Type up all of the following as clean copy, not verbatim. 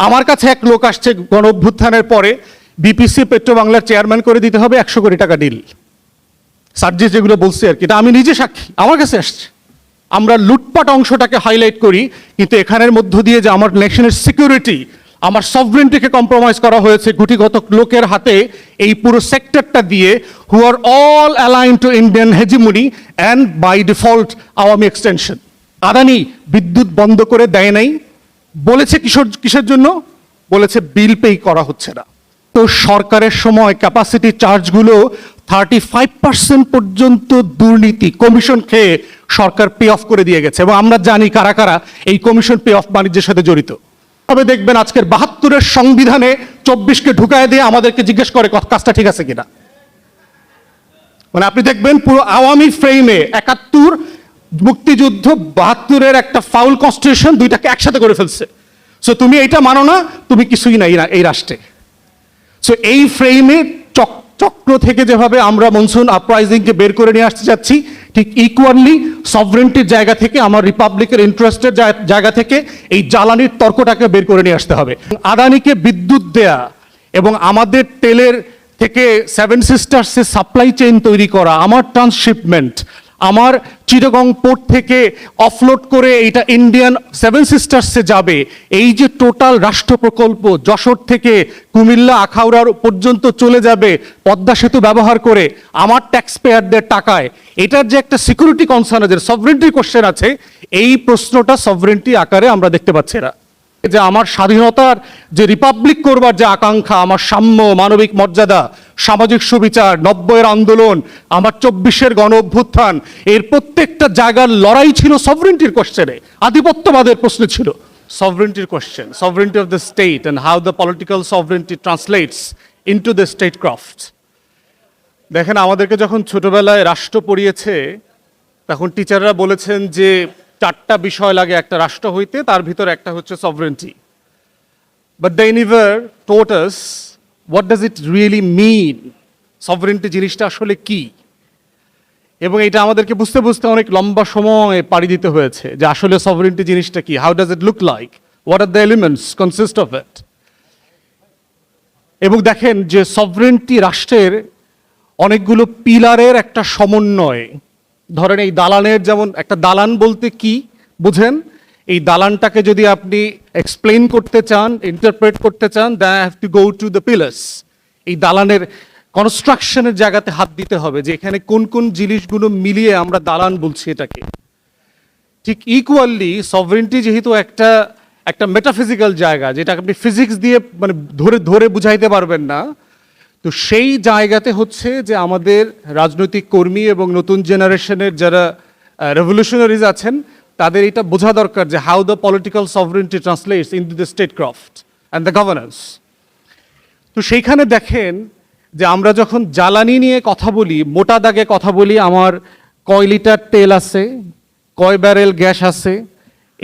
আমার কাছে এক লোক আসছে গণ অভ্যুত্থানের পরে বিপিসি পেট্রো বাংলার চেয়ারম্যান করে দিতে হবে 100 কোটি টাকা ডিল। সার্জিস যেগুলো বলছে আর কি, এটা আমি নিজে সাক্ষী, আমার কাছে আসছে। আমরা লুটপাট অংশটাকে হাইলাইট করি, কিন্তু এখানের মধ্য দিয়ে যে আমার নেশনের সিকিউরিটি, আমার সভরেন্টিকে কম্প্রোমাইজ করা হয়েছে গুটিগত লোকের হাতে, এই পুরো সেক্টরটা দিয়ে, who are all aligned to Indian hegemony and by default Awami extension. Adani বিদ্যুৎ বন্ধ করে দেয় নাই, বলেছে কিসের জন্য? বলেছে বিল পে করা হচ্ছে না। তো সরকারের সময় ক্যাপাসিটি চার্জগুলো 35% পর্যন্ত দুর্নীতি কমিশন খেয়ে সরকার পে অফ করে দিয়ে গেছে, এবং আমরা জানি কারা কারা এই কমিশন পে অফ বাণিজ্যের সাথে জড়িত। তবে দেখবেন আজকের 72-এর সংবিধানে 24কে ঢুকায় দিয়ে আমাদেরকে জিজ্ঞেস করে কাজটা ঠিক আছে কিনা। মানে আপনি দেখবেন পুরো আওয়ামী ফ্রেমে 71 মুক্তিযুদ্ধ, 72-এর একটা ফাউল কনস্টিটিউশন, দুইটাকে একসাথে করে ফেলছে। সো তুমি এইটা মানো না, তুমি কিছুই নাই এই রাষ্ট্রে। সো এই ফ্রেমে চক্র থেকে যেভাবে আমরা মনসুন আপরাইজিংকে বের করে নিয়ে আসতে যাচ্ছি, ঠিক ইকুয়ালি সভরেন্টির জায়গা থেকে, আমার রিপাবলিকের ইন্টারেস্টের জায়গা থেকে এই জ্বালানির তর্কটাকে বের করে নিয়ে আসতে হবে। আদানিকে বিদ্যুৎ দেয়া এবং আমাদের তেলের থেকে সেভেন সিস্টার্সের সাপ্লাই চেইন তৈরি করা, আমার ট্রান্সশিপমেন্ট, আমার চিটাগং পোর্ট থেকে অফলোড করে এইটা ইন্ডিয়ান সেভেন সিস্টার্সে যাবে, এই যে টোটাল রাষ্ট্র প্রকল্প যশোর থেকে কুমিল্লা আখাউড়ার পর্যন্ত চলে যাবে পদ্মা সেতু ব্যবহার করে আমার ট্যাক্স পেয়ারদের টাকায়, এটার যে একটা সিকিউরিটি কনসার্ন আছে, সভরেন্টি কোশ্চেন আছে, এই প্রশ্নটা সভরেন্টি আকারে আমরা দেখতে পাচ্ছি না। যে আমার স্বাধীনতার যে রিপাবলিক করবার যে আকাঙ্ক্ষা, আমার সাম্য, মানবিক মর্যাদা, সামাজিক সুবিচার, 90-এর আন্দোলন, আমার 24-এর গণ অভ্যুত্থান, এর প্রত্যেকটা জায়গার লড়াই ছিল সভরেন্টির কোশ্চেনে, আধিপত্যবাদের প্রশ্ন ছিল। সভরেন্টির question, sovereignty of the state and how the political sovereignty translates into the statecraft. দেখেন, আমাদেরকে যখন ছোটবেলায় রাষ্ট্র পড়িয়েছে, তখন টিচাররা বলেছেন যে 4টা বিষয় লাগে একটা রাষ্ট্র হইতে, তার ভিতর একটা হচ্ছে sovereignty. But they never taught us what does it really mean, sovereignty জিনিসটা আসলে কি। এবং এটা আমাদেরকে বুঝতে বুঝতে অনেক লম্বা সময় পাড়ি দিতে হয়েছে যে আসলে সভরেন্টি জিনিসটা কি, how does it look like, what are the elements consist of it. এবং দেখেন যে সভরেন্টি রাষ্ট্রের অনেকগুলো পিলারের একটা সমন্বয়। ধরেন এই দালানের, যেমন একটা দালান বলতে কি বুঝেন, এই দালানটাকে যদি আপনি এক্সপ্লেইন করতে চান, ইন্টারপ্রেট করতে চান, than I have to go to the pillars. এই দালানের কনস্ট্রাকশনের জায়গাতে হাত দিতে হবে যে এখানে কোন কোন জিনিসগুলো মিলিয়ে আমরা দালান বলছি এটাকে। ঠিক ইকুয়ালি সভরেন্টি যেহেতু একটা মেটাফিজিক্যাল জায়গা, যেটা আপনি ফিজিক্স দিয়ে মানে ধরে বুঝাইতে পারবেন না, তো সেই জায়গাতে হচ্ছে যে আমাদের রাজনৈতিক কর্মী এবং নতুন জেনারেশনের যারা রেভলিউশনারিজ আছেন, তাদের এটা বোঝা দরকার যে how the political sovereignty translates into the state craft and the governance. তো সেইখানে দেখেন যে আমরা যখন জ্বালানি নিয়ে কথা বলি, মোটা দাগে কথা বলি, আমার কয় লিটার তেল আছে, কয় ব্যারেল গ্যাস আছে,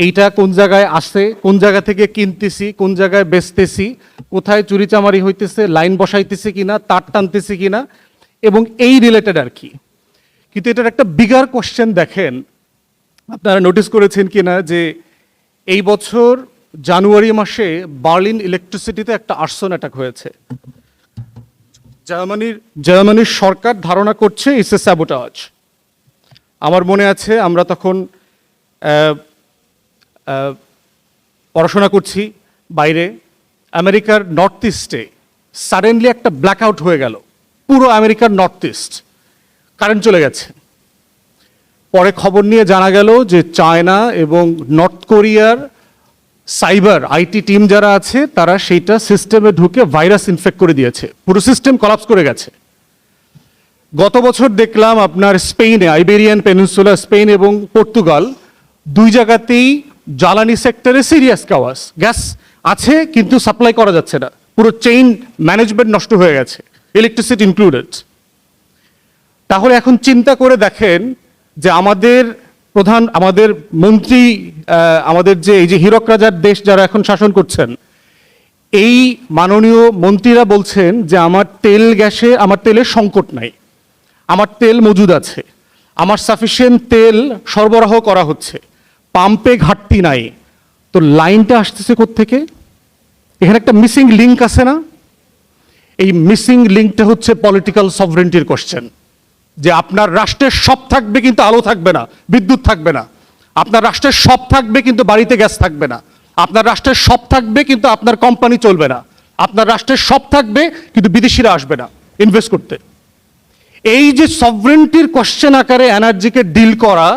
এইটা কোন জায়গায় আসে, কোন জায়গা থেকে কিনতেছি, কোন জায়গায় বেচতেছি, কোথায় চুরিচামারি হইতেছে, লাইন বসাইতেছি কিনা, তার টানতেছি কিনা, এবং এই রিলেটেড আর কি। কিন্তু এটার একটা বিগার কোশ্চেন দেখেন, আপনারা নোটিস করেছেন কিনা যে এই বছর জানুয়ারি মাসে বার্লিন ইলেকট্রিসিটিতে একটা আর্সন অ্যাটাক হয়েছে। জার্মানির সরকার ধারণা করছে ইটস এ স্যাবোটাজ। আমার মনে আছে আমরা তখন পড়াশোনা করছি বাইরে, আমেরিকার নর্থ ইস্টে সাডেনলি একটা ব্ল্যাকআউট হয়ে গেল, পুরো আমেরিকার নর্থ ইস্ট কারেন্ট চলে গেছে। পরে খবর নিয়ে জানা গেল যে চায়না এবং নর্থ কোরিয়ার সাইবার আইটি টিম যারা আছে, তারা সেইটা সিস্টেমে ঢুকে ভাইরাস ইনফেক্ট করে দিয়েছে, পুরো সিস্টেম কলাপস করে গেছে। গত বছর দেখলাম আপনার স্পেনে, আইবেরিয়ান পেনিনসুলা, স্পেন এবং পর্তুগাল, দুই জায়গাতেই জ্বালানি সেক্টরে সিরিয়াস কাওয়াস, গ্যাস আছে কিন্তু সাপ্লাই করা যাচ্ছে না, পুরো চেইন ম্যানেজমেন্ট নষ্ট হয়ে গেছে, ইলেকট্রিসিটি ইনক্লুডেড। তাহলে এখন চিন্তা করে দেখেন যে আমাদের মন্ত্রী, আমাদের যে এই যে হীরক রাজার দেশ যারা এখন শাসন করছেন, এই মাননীয় মন্ত্রীরা বলছেন যে আমার তেলের সংকট নাই, আমার তেল মজুদ আছে, আমার সাফিসিয়েন্ট তেল সরবরাহ করা হচ্ছে, পাম্পে ঘাটতি নাই। তো লাইনটা আসতেছে কোত্থেকে? এখানে একটা মিসিং লিঙ্ক আছে না? এই মিসিং লিঙ্কটা হচ্ছে পলিটিক্যাল সভরেন্টির কোশ্চেন, যে আপনার রাষ্ট্রের সব থাকবে কিন্তু আলো থাকবে না, বিদ্যুৎ থাকবে না। আপনার রাষ্ট্রের সব থাকবে কিন্তু বাড়িতে গ্যাস থাকবে না। আপনার রাষ্ট্রের সব থাকবে কিন্তু আপনার কোম্পানি চলবে না। আপনার রাষ্ট্রের সব থাকবে কিন্তু বিদেশিরা আসবে না ইনভেস্ট করতে। এই যে সভরেন্টির কোশ্চেন আকারে এনার্জিকে ডিল করা,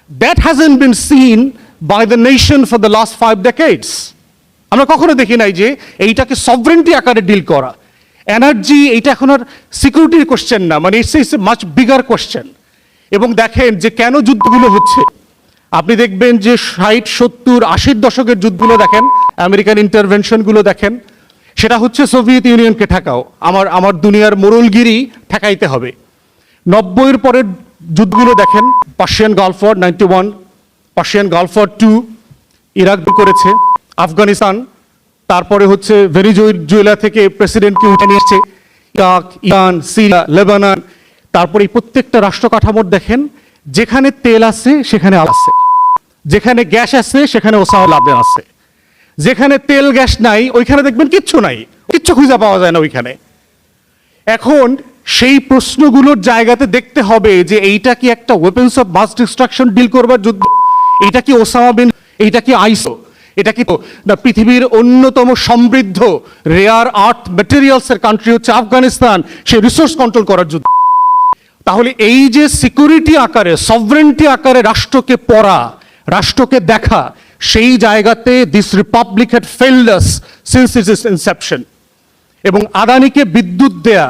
that hasn't been seen by the nation for the last 5 decades। আমরা কখনো দেখি নাই যে এইটাকে সভরেন্টি আকারে ডিল করা। এনার্জি এইটা এখন আর সিকিউরিটির কোশ্চেন না, মানে ইটস মাচ বিগার কোশ্চেন। এবং দেখেন যে কেন যুদ্ধগুলো হচ্ছে, আপনি দেখবেন যে 60, 70, 80 দশকের যুদ্ধগুলো দেখেন, আমেরিকান ইন্টারভেনশনগুলো দেখেন, সেটা হচ্ছে সোভিয়েত ইউনিয়নকে ঠেকাও, আমার দুনিয়ার মোরলগিরি ঠেকাইতে হবে। 90-এর পরের যুদ্ধগুলো দেখেন, Persian Gulf war 91, Persian Gulf war 2, Iraq করেছে, আফগানিস্তান, তারপরে হচ্ছে ভেনিজুয়েলা থেকে প্রেসিডেন্টকে উঠে নিয়ে এসছে, ইরাক, ইরান, সিরিয়া, লেবানন। তারপরে এই প্রত্যেকটা রাষ্ট্র কাঠামোর দেখেন, যেখানে তেল আছে সেখানে আছে, যেখানে গ্যাস আছে সেখানে ওসামা লাদেন আছে, যেখানে তেল গ্যাস নাই ওইখানে দেখবেন কিচ্ছু নাই, কিচ্ছু খুঁজে পাওয়া যায় না ওইখানে। এখন সেই প্রশ্নগুলোর জায়গাতে দেখতে হবে যে এইটা কি একটা weapons of mass destruction deal করবার যুদ্ধ, এইটা কি ওসামা বিন, এইটা কি আইসো, এটা কি না পৃথিবীর অন্যতম সমৃদ্ধ রেয়ার আর্থ ম্যাটেরিয়ালসের কান্ট্রি হচ্ছে আফগানিস্তান, সেই রিসোর্স কন্ট্রোল করার যুদ্ধ। তাহলে এই যে সিকিউরিটি আকারে, সভরেন্টি আকারে রাষ্ট্রকে পড়া, রাষ্ট্রকে দেখা, সেই জায়গাতে this Republic had failed us since it's Inception. এবং আদানিকে বিদ্যুৎ দেয়া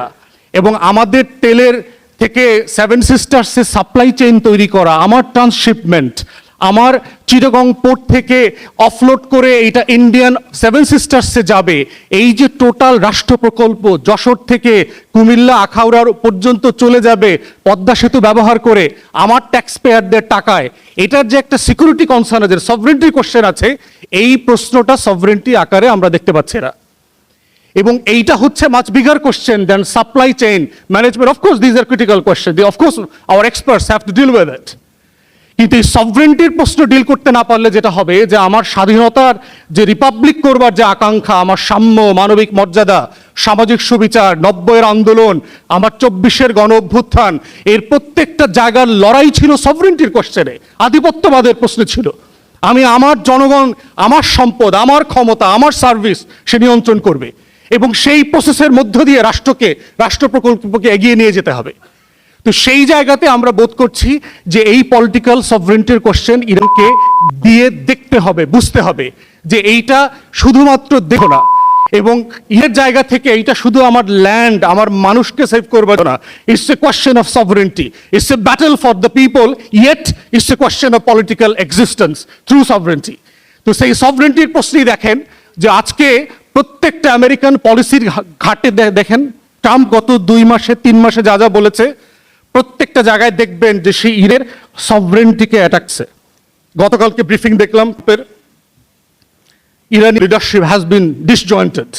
এবং আমাদের তেলের থেকে 7 সিস্টার্সের সাপ্লাই চেইন তৈরি করা, আমার ট্রান্সশিপমেন্ট, আমার চিটাগং পোর্ট থেকে অফলোড করে এইটা ইন্ডিয়ান 7 সিস্টার্সে যাবে, এই যে টোটাল রাষ্ট্র প্রকল্প যশোর থেকে কুমিল্লা আখাউড়া পর্যন্ত চলে যাবে পদ্মা সেতু ব্যবহার করে আমার ট্যাক্স পেয়ারদের টাকায়, এটার যে একটা সিকিউরিটি কনসার্ন আছে, সভরেন্টি কোশ্চেন আছে, এই প্রশ্নটা সভরেন্টি আকারে আমরা দেখতে পাচ্ছি না। এবং এইটা হচ্ছে much bigger question than supply chain management. Of course these are critical question, of course our experts have to deal with it. কিন্তু এই সভরেন্টির প্রশ্ন ডিল করতে না পারলে যেটা হবে যে আমার স্বাধীনতার যে রিপাবলিক করবার যে আকাঙ্ক্ষা, আমার সাম্য, মানবিক মর্যাদা, সামাজিক সুবিচার, 90-এর আন্দোলন, আমার 24-এর গণ অভ্যুত্থান, এর প্রত্যেকটা জায়গার লড়াই ছিল সভরেন্টির কোশ্চেনে, আধিপত্যবাদের প্রশ্ন ছিল। আমি আমার জনগণ, আমার সম্পদ, আমার ক্ষমতা, আমার সার্ভিস সে নিয়ন্ত্রণ করবে, এবং সেই প্রসেসের মধ্য দিয়ে রাষ্ট্রকে, রাষ্ট্র প্রকল্পকে এগিয়ে নিয়ে যেতে হবে। তো সেই জায়গাতে আমরা বোধ করছি যে এই পলিটিক্যাল সভরেন্টির কোশ্চেন ইরানকে দিয়ে দেখতে হবে, বুঝতে হবে যে এইটা শুধুমাত্র দেখো না, এবং এর জায়গা থেকে এইটা শুধু আমার ল্যান্ড, আমার মানুষকে সেভ করবে না। It's a question of sovereignty, it's a battle for the people, yet it's a question of political existence through sovereignty. তো সেই সভরেন্টির প্রশ্নেই দেখেন যে আজকে প্রত্যেকটা আমেরিকান পলিসির ঘাটে দেখেন, ট্রাম্প গত 2 মাসে 3 মাসে যা যা বলেছে, প্রত্যেকটা জায়গায় দেখবেন যে সেই ইরানের সভরেন্টিকে অ্যাটাকছে। গতকালকে ব্রিফিং দেখলাম, ইরানি লিডারশিপ হ্যাজ বিন ডিসজয়েন্টেড,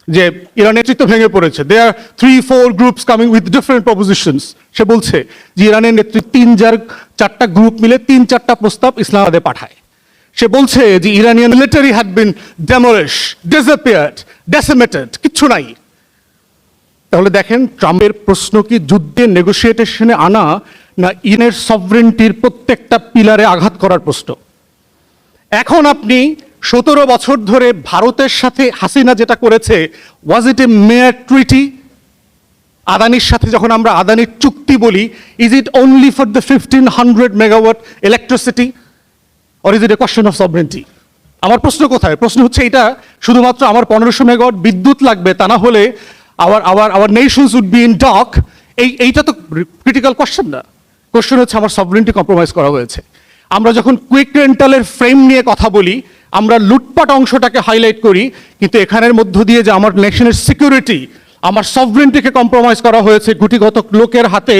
যে ইরান নেতৃত্ব ভেঙে পড়েছে। They are 3-4 groups coming with different propositions. সে বলছে যে ইরানের নেতৃত্ব 3-4টা গ্রুপ মিলে 3-4টা প্রস্তাব ইসলামাবাদে পাঠায়। সে বলছে যে Iranian military had been demolish, disappeared, decimated, কিচ্ছু নাই। তাহলে দেখেন ট্রাম্পের প্রশ্ন কি যুদ্ধে নেগোসিয়েশনে আনা, না ইরানের সভরেন্টির প্রত্যেকটা পিলারে আঘাত করার প্রশ্ন? এখন আপনি 17 বছর ধরে ভারতের সাথে হাসিনা যেটা করেছে, ওয়াজ ইট এ মেয়ার ট্রিটি? আদানির সাথে যখন আমরা আদানির চুক্তি বলি, is it only for the 1500 megawatt electricity, or is it a question of sovereignty? আমার প্রশ্ন কোথায়? প্রশ্ন হচ্ছে এটা শুধুমাত্র আমার 1500 মেগাওয়াট বিদ্যুৎ লাগবে, তা না হলে our nations would be in dark, এইটা তো ক্রিটিক্যাল কোশ্চেন না। কোশ্চেন হচ্ছে আমার সভরেন্টি কম্প্রোমাইজ করা হয়েছে। আমরা যখন কুইক রেন্টালের ফ্রেম নিয়ে কথা বলি, আমরা লুটপাট অংশটাকে হাইলাইট করি, কিন্তু এখানের মধ্য দিয়ে যে আমার নেশনের সিকিউরিটি, আমার সভরেন্টিকে কম্প্রোমাইজ করা হয়েছে গুটিগত লোকের হাতে,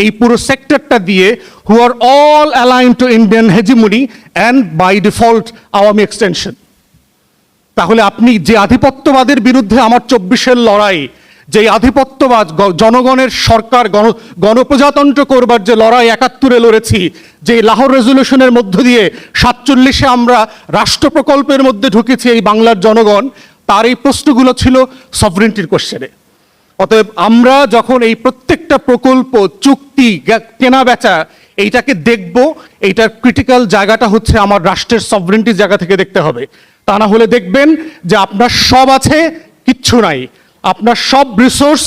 এই পুরো সেক্টরটা দিয়ে, who are all aligned to Indian hegemony and by default Awami extension. তাহলে আপনি যে আধিপত্যবাদের বিরুদ্ধে আমার 24-এর লড়াই, যে আধিপত্যবাদ, জনগণের সরকার, গণপ্রজাতন্ত্র করবার যে লড়াই 71-এ লড়েছি, যে লাহোর রেজলিউশনের মধ্য দিয়ে 47-এ আমরা রাষ্ট্র প্রকল্পের মধ্যে ঢুকেছি এই বাংলার জনগণ, তার এই প্রশ্নগুলো ছিল সভরেন্টির কোশ্চেনে। অতএব আমরা যখন এই প্রত্যেকটা প্রকল্প, চুক্তি, কেনা বেচা এইটাকে দেখব, এইটার ক্রিটিক্যাল জায়গাটা হচ্ছে আমার রাষ্ট্রের সভরেন্টির জায়গা থেকে দেখতে হবে। তা না হলে দেখবেন যে আপনার সব আছে, কিচ্ছু নাই, আপনার সব রিসোর্স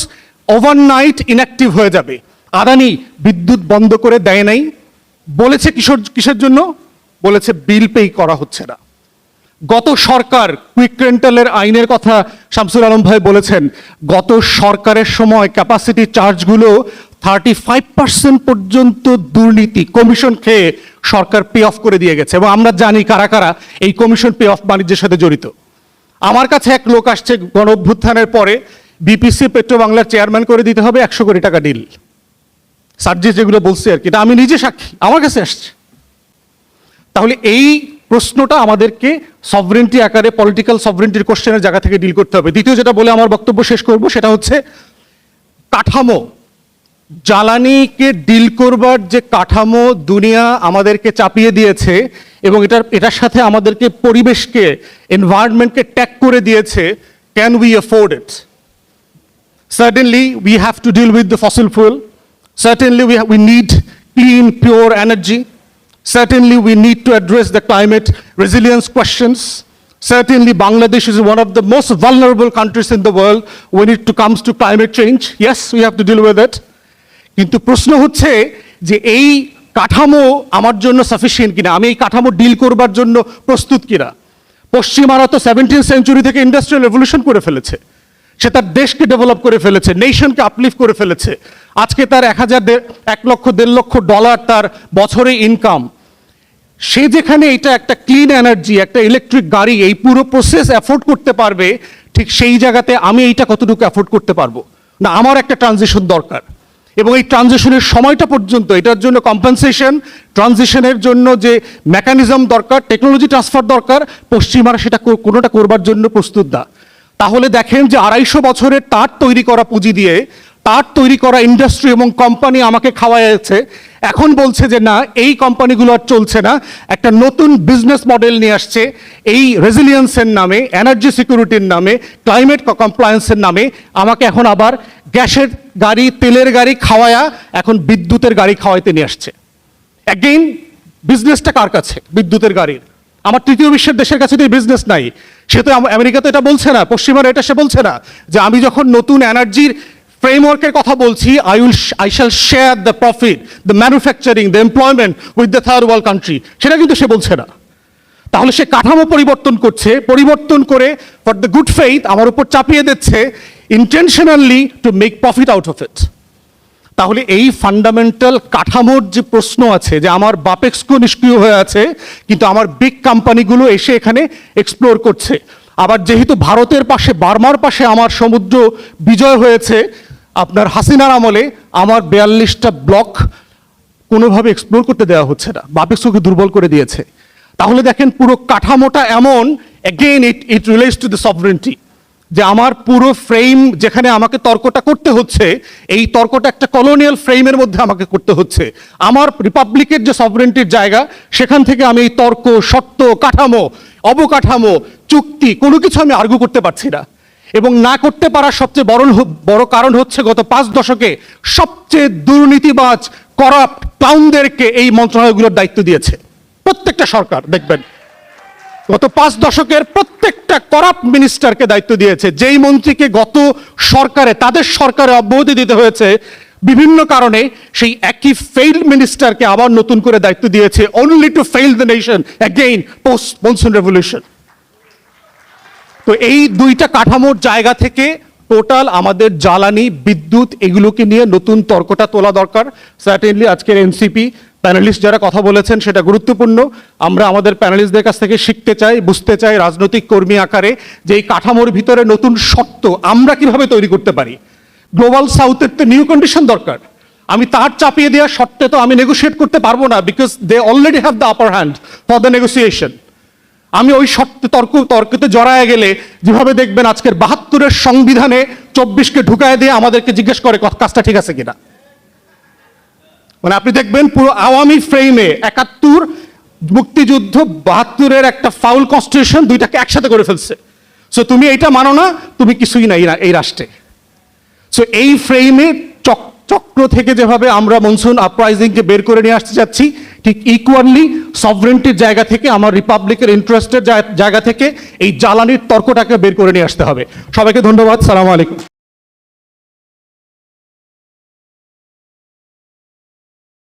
ওভারনাইট ইনঅ্যাক্টিভ হয়ে যাবে। আদানি বিদ্যুৎ বন্ধ করে দেয় নাই, বলেছে কিসের জন্য? বলেছে বিল পে করা হচ্ছে না। গত সরকার কুইক রেন্টালের আইনের কথা শামসুল আলম ভাই বলেছেন, গত সরকারের সময় ক্যাপাসিটি চার্জগুলো 35% পর্যন্ত দুর্নীতি, কমিশন খেয়ে সরকার পে অফ করে দিয়ে গেছে, এবং আমরা জানি কারা কারা এই কমিশন পে অফ বাণিজ্যের সাথে জড়িত। আমার কাছে এক লোক আসছে গণ অভ্যুত্থানের পরে, বিপিসি পেট্রো বাংলার চেয়ারম্যান করে দিতে হবে 100 কোটি টাকা ডিল। সার্জিস যেগুলো বলছে আর কি, এটা আমি নিজে সাক্ষী, আমার কাছে আসছে। তাহলে এই প্রশ্নটা আমাদেরকে সভরেন্টি আকারে, পলিটিক্যাল সভরেন্টির কোশ্চেনের জায়গা থেকে ডিল করতে হবে। দ্বিতীয় যেটা বলে আমার বক্তব্য শেষ করব, সেটা হচ্ছে কাঠামো। জ্বালানিকে ডিল করবার যে কাঠামো দুনিয়া আমাদেরকে চাপিয়ে দিয়েছে, এবং এটার সাথে আমাদেরকে পরিবেশকে, এনভায়রনমেন্টকে ট্যাগ করে দিয়েছে, can we afford it? Certainly we have to deal with the fossil fuel. Certainly we need clean, pure energy. Certainly we need to address the climate resilience questions. Certainly Bangladesh is one of the most vulnerable countries in the world when it comes to climate change. Yes, we have to deal with it. কিন্তু প্রশ্ন হচ্ছে যে এই কাঠামো আমার জন্য sufficient কিনা, আমি এই কাঠামো ডিল করবার জন্য প্রস্তুত কিনা। পশ্চিমারা তো 17th সেঞ্চুরি থেকে ইন্ডাস্ট্রিয়াল রেভলিউশন করে ফেলেছে, সে তার দেশকে ডেভেলপ করে ফেলেছে, নেশনকে আপলিফ্ট করে ফেলেছে। আজকে তার 1 লক্ষ $1.5 তার বছরে ইনকাম। সে যেখানে এটা একটা ক্লিন এনার্জি, একটা ইলেকট্রিক গাড়ি, এই পুরো প্রসেস অ্যাফোর্ড করতে পারবে, ঠিক সেই জায়গাতে আমি এইটা কতটুকু অ্যাফোর্ড করতে পারবো না? আমার একটা ট্রানজিশন দরকার, এবং এই ট্রানজিশনের সময়টা পর্যন্ত এটার জন্য কম্পেনসেশন, ট্রানজিশনের জন্য যে মেকানিজম দরকার, টেকনোলজি ট্রান্সফার দরকার, পশ্চিমারা সেটা কোনোটা করবার জন্য প্রস্তুত না। তাহলে দেখেন যে 250 বছরের তার তৈরি করা পুঁজি দিয়ে, তার তৈরি করা ইন্ডাস্ট্রি এবং কোম্পানি আমাকে খাওয়াইছে, এখন বলছে যে না, এই কোম্পানিগুলো আর চলছে না, একটা নতুন বিজনেস মডেল নিয়ে আসছে, এই রেজিলিয়েন্সের নামে, এনার্জি সিকিউরিটির নামে, ক্লাইমেট কমপ্লায়েন্সের নামে আমাকে এখন আবার গ্যাসের গাড়ি, তেলের গাড়ি খাওয়ায়া এখন বিদ্যুতের গাড়ি খাওয়াইতে নিয়ে আসছে। অ্যাগেইন বিজনেসটা কার কাছে? বিদ্যুতের গাড়ির। আমার তৃতীয় বিশ্বের দেশের কাছে তো এই বিজনেস নাই। সে তো আমেরিকা তো এটা বলছে না, পশ্চিমারা এটা সে বলছে না যে আমি যখন নতুন এনার্জির ফ্রেমওয়ার্কের কথা বলছি, I shall share the profit, the manufacturing, the employment with the third world country, সেটা কিন্তু সে বলছে না। তাহলে সে কাঠামো পরিবর্তন করছে, পরিবর্তন করে ফর দ্য গুড ফেইথ আমার উপর চাপিয়ে দিচ্ছে, intentionally to make profit out of it. তাহলে এই ফান্ডামেন্টাল কাঠামোর যে প্রশ্ন আছে, যে আমার বাপেক্সকো নিষ্ক্রিয় হয়ে আছে, কিন্তু আমার বিগ কোম্পানিগুলো এসে এখানে এক্সপ্লোর করছে। আবার যেহেতু ভারতের পাশে, বার্মার পাশে আমার সমুদ্র বিজয় হয়েছে, আপনার হাসিনার আমলে আমার 42টা ব্লক কোনোভাবে এক্সপ্লোর করতে দেওয়া হচ্ছে না, বাপেক্সকোকে দুর্বল করে দিয়েছে। তাহলে দেখেন পুরো কাঠামোটা এমন, again it relates to the sovereignty, যে আমার পুরো ফ্রেম যেখানে আমাকে তর্কটা করতে হচ্ছে, এই তর্কটা একটা কলোনিয়াল ফ্রেমের মধ্যে আমাকে করতে হচ্ছে। আমার রিপাবলিকের যে সভরেন্টির জায়গা, সেখান থেকে আমি এই তর্ক, শর্ত, কাঠামো, অবকাঠামো, চুক্তি কোনো কিছু আমি আর্গু করতে পারছি না। এবং না করতে পারার সবচেয়ে বড় কারণ হচ্ছে গত 5 দশকে সবচেয়ে দুর্নীতিবাজ, করাপ্ট ক্লাউনদেরকে এই মন্ত্রণালয়গুলোর দায়িত্ব দিয়েছে প্রত্যেকটা সরকার। দেখবেন গত 5 দশকের প্রত্যেকটা করাপ্ট মিনিস্টারকে দায়িত্ব দিয়েছে, যেই মন্ত্রীকে গত সরকারে, তাদের সরকারে অব্যাহতি দিতে হয়েছে বিভিন্ন কারণে, সেই একই ফেইল্ড মিনিস্টারকে আবার নতুন করে দায়িত্ব দিয়েছে, only to fail the nation again post monsoon revolution. তো এই দুইটা কাঠামোর জায়গা থেকে টোটাল আমাদের জ্বালানি, বিদ্যুৎ, এগুলোকে নিয়ে নতুন তর্কটা তোলা দরকার। সার্টেনলি আজকের এনসিপি প্যানেলিস্ট যারা কথা বলেছেন সেটা গুরুত্বপূর্ণ। আমরা আমাদের প্যানেলিস্টদের কাছ থেকে শিখতে চাই, বুঝতে চাই রাজনৈতিক কর্মী আকারে, যে এই কাঠামোর ভিতরে নতুন শর্ত আমরা কিভাবে তৈরি করতে পারি। গ্লোবাল সাউথের তো নিউ কন্ডিশন দরকার, আমি তার চাপিয়ে দেওয়ার শর্তে তো আমি নেগোশিয়েট করতে পারবো না, because they already have the upper hand for the negotiation. আমি ওই তর্কতে জড়ায় গেলে, যেভাবে দেখবেন আজকের 72-এর সংবিধানে 24কে ঢুকায় দিয়ে আমাদেরকে জিজ্ঞেস করে কাজটা ঠিক আছে কিনা। মানে আপনি দেখবেন পুরো আওয়ামী ফ্রেমে 71 মুক্তিযুদ্ধ, 72-এর একটা ফাউল কনস্টিটিউশন, দুইটাকে একসাথে করে ফেলছে। সো তুমি এটা মানো না, তুমি কিছুই না এই রাষ্ট্রে। সো এই ফ্রেমে চক্র থেকে যেভাবে আমরা মনসুন আপরাইজিংকে বের করে নিয়ে আসতে যাচ্ছি, ঠিক ইকুয়ালি সভরেন্টির জায়গা থেকে, আমার রিপাবলিকের ইন্টারেস্টের জায়গা থেকে এই জ্বালানির তর্কটাকে বের করে নিয়ে আসতে হবে। সবাইকে ধন্যবাদ। সালামু আলাইকুম।